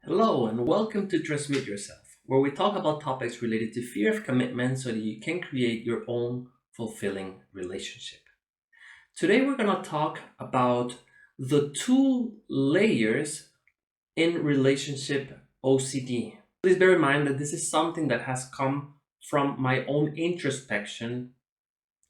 Hello and welcome to Transmit Yourself, where we talk about topics related to fear of commitment so that you can create your own fulfilling relationship. Today we're going to talk about the two layers in relationship OCD. Please bear in mind that this is something that has come from my own introspection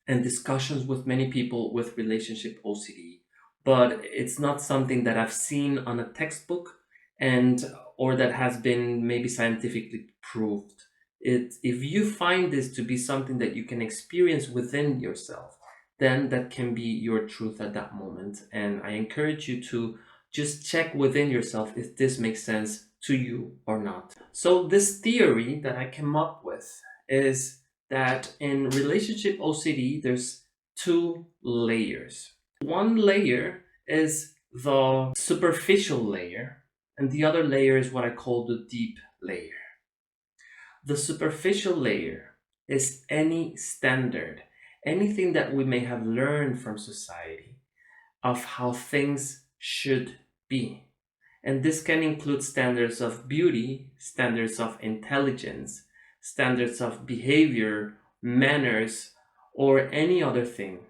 and discussions with many people with relationship OCD, but it's not something that I've seen on a textbook and or that has been maybe scientifically proved. If you find this to be something that you can experience within yourself, then that can be your truth at that moment. And I encourage you to just check within yourself if this makes sense to you or not. So this theory that I came up with is that in relationship OCD, there's two layers. One layer is the superficial layer, and the other layer is what I call the deep layer. The superficial layer is any standard, anything that we may have learned from society of how things should be. And this can include standards of beauty, standards of intelligence, standards of behavior, manners, or any other thing.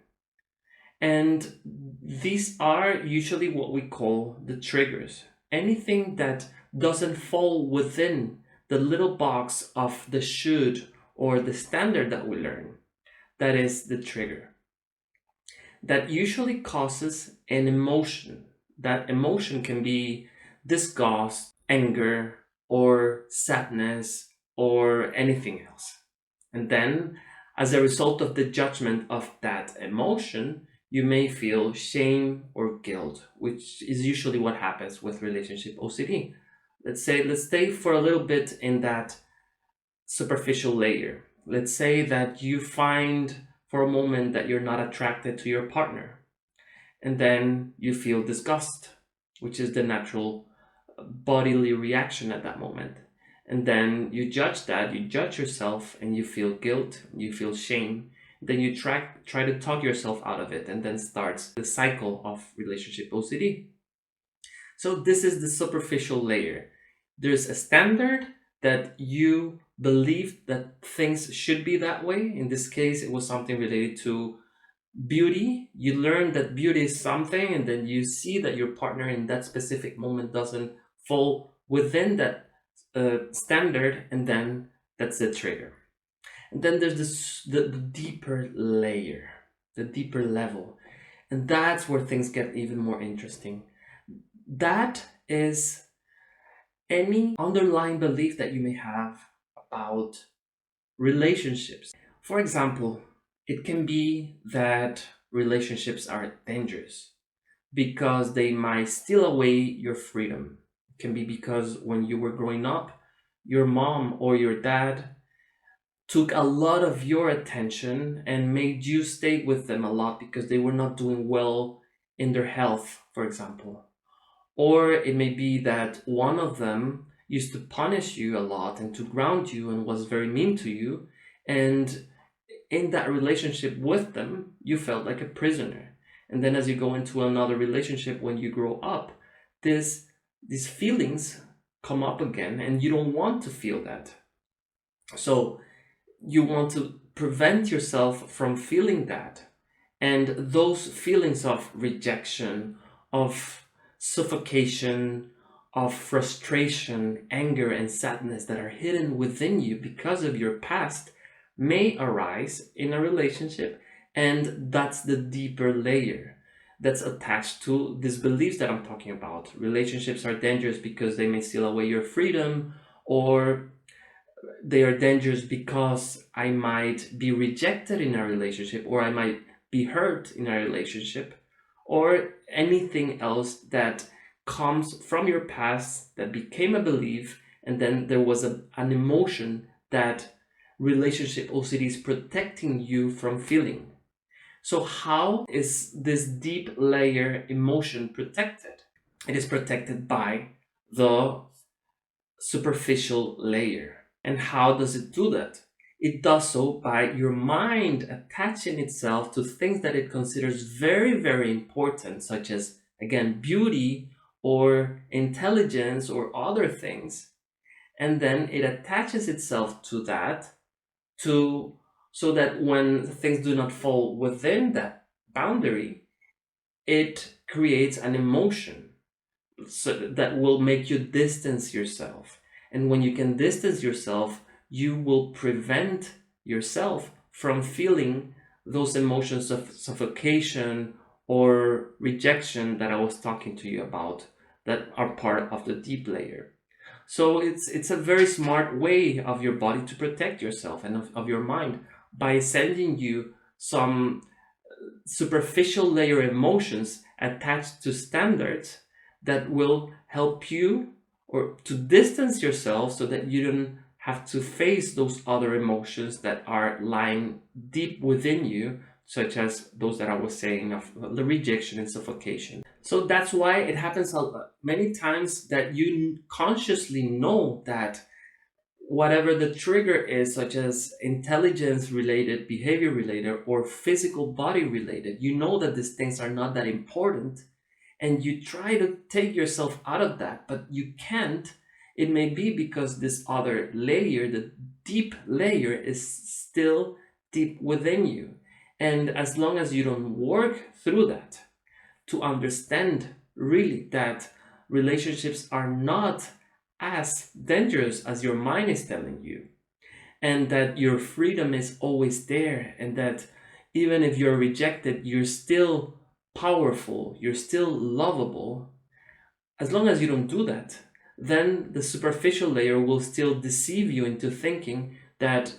And these are usually what we call the triggers. Anything that doesn't fall within the little box of the should or the standard that we learn, that is the trigger. That usually causes an emotion. That emotion can be disgust, anger, or sadness, or anything else. And then, as a result of the judgment of that emotion, you may feel shame or guilt, which is usually what happens with relationship OCD. Let's stay for a little bit in that superficial layer. Let's say that you find for a moment that you're not attracted to your partner, and then you feel disgust, which is the natural bodily reaction at that moment. And then you judge yourself, and you feel guilt, you feel shame. Then you try to talk yourself out of it, and then starts the cycle of relationship OCD. So this is the superficial layer. There's a standard that you believe that things should be that way. In this case, it was something related to beauty. You learn that beauty is something, and then you see that your partner in that specific moment doesn't fall within that standard, and then that's the trigger. And then there's the deeper layer, the deeper level, and that's where things get even more interesting. That is any underlying belief that you may have about relationships. For example, it can be that relationships are dangerous because they might steal away your freedom. It can be because when you were growing up, your mom or your dad took a lot of your attention and made you stay with them a lot because they were not doing well in their health, for example. Or it may be that one of them used to punish you a lot and to ground you and was very mean to you. And in that relationship with them, you felt like a prisoner. And then as you go into another relationship when you grow up, this these feelings come up again and you don't want to feel that. So you want to prevent yourself from feeling that. And those feelings of rejection, of suffocation, of frustration, anger, and sadness that are hidden within you because of your past may arise in a relationship. And that's the deeper layer that's attached to these beliefs that I'm talking about. Relationships are dangerous because they may steal away your freedom, or they are dangerous because I might be rejected in a relationship, or I might be hurt in a relationship, or anything else that comes from your past that became a belief, and then there was an emotion that relationship OCD is protecting you from feeling. So how is this deep layer emotion protected? It is protected by the superficial layer. And how does it do that? It does so by your mind attaching itself to things that it considers very, very important, such as, again, beauty or intelligence or other things, and then it attaches itself to that, to so that when things do not fall within that boundary, it creates an emotion so that will make you distance yourself. And when you can distance yourself, you will prevent yourself from feeling those emotions of suffocation or rejection that I was talking to you about, that are part of the deep layer. So it's a very smart way of your body to protect yourself and of your mind, by sending you some superficial layer emotions attached to standards that will help you or to distance yourself, so that you don't have to face those other emotions that are lying deep within you, such as those that I was saying of the rejection and suffocation. So that's why it happens many times that you consciously know that whatever the trigger is, such as intelligence related, behavior related, or physical body related, you know that these things are not that important, and you try to take yourself out of that, but you can't. It may be because this other layer, the deep layer, is still deep within you. And as long as you don't work through that to understand really that relationships are not as dangerous as your mind is telling you, and that your freedom is always there, and that even if you're rejected, you're still powerful, you're still lovable. As long as you don't do that, then the superficial layer will still deceive you into thinking that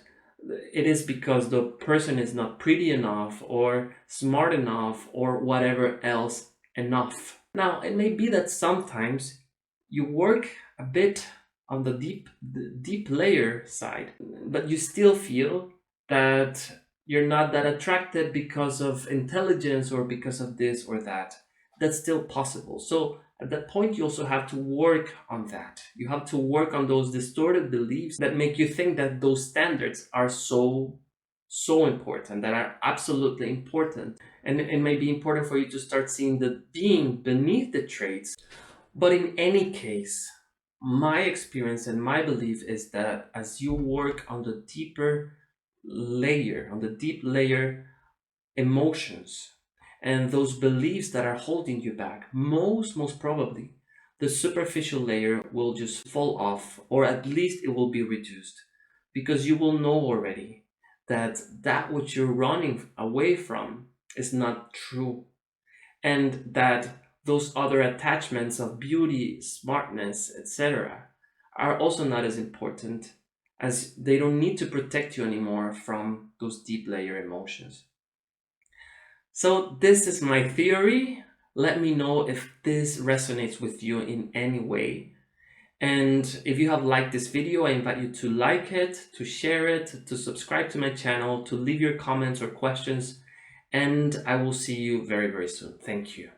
it is because the person is not pretty enough or smart enough or whatever else enough. Now, it may be that sometimes you work a bit on the deep layer side, but you still feel that you're not that attracted because of intelligence or because of this or that. That's still possible. So at that point, you also have to work on that. You have to work on those distorted beliefs that make you think that those standards are so important, that are absolutely important. And it may be important for you to start seeing the being beneath the traits. But in any case, my experience and my belief is that as you work on the deeper layer, on the deep layer emotions, and those beliefs that are holding you back, most probably the superficial layer will just fall off, or at least it will be reduced, because you will know already that that which you're running away from is not true, and that those other attachments of beauty, smartness, etc., are also not as important, as they don't need to protect you anymore from those deep layer emotions. So this is my theory. Let me know if this resonates with you in any way. And if you have liked this video, I invite you to like it, to share it, to subscribe to my channel, to leave your comments or questions, and I will see you very, very soon. Thank you.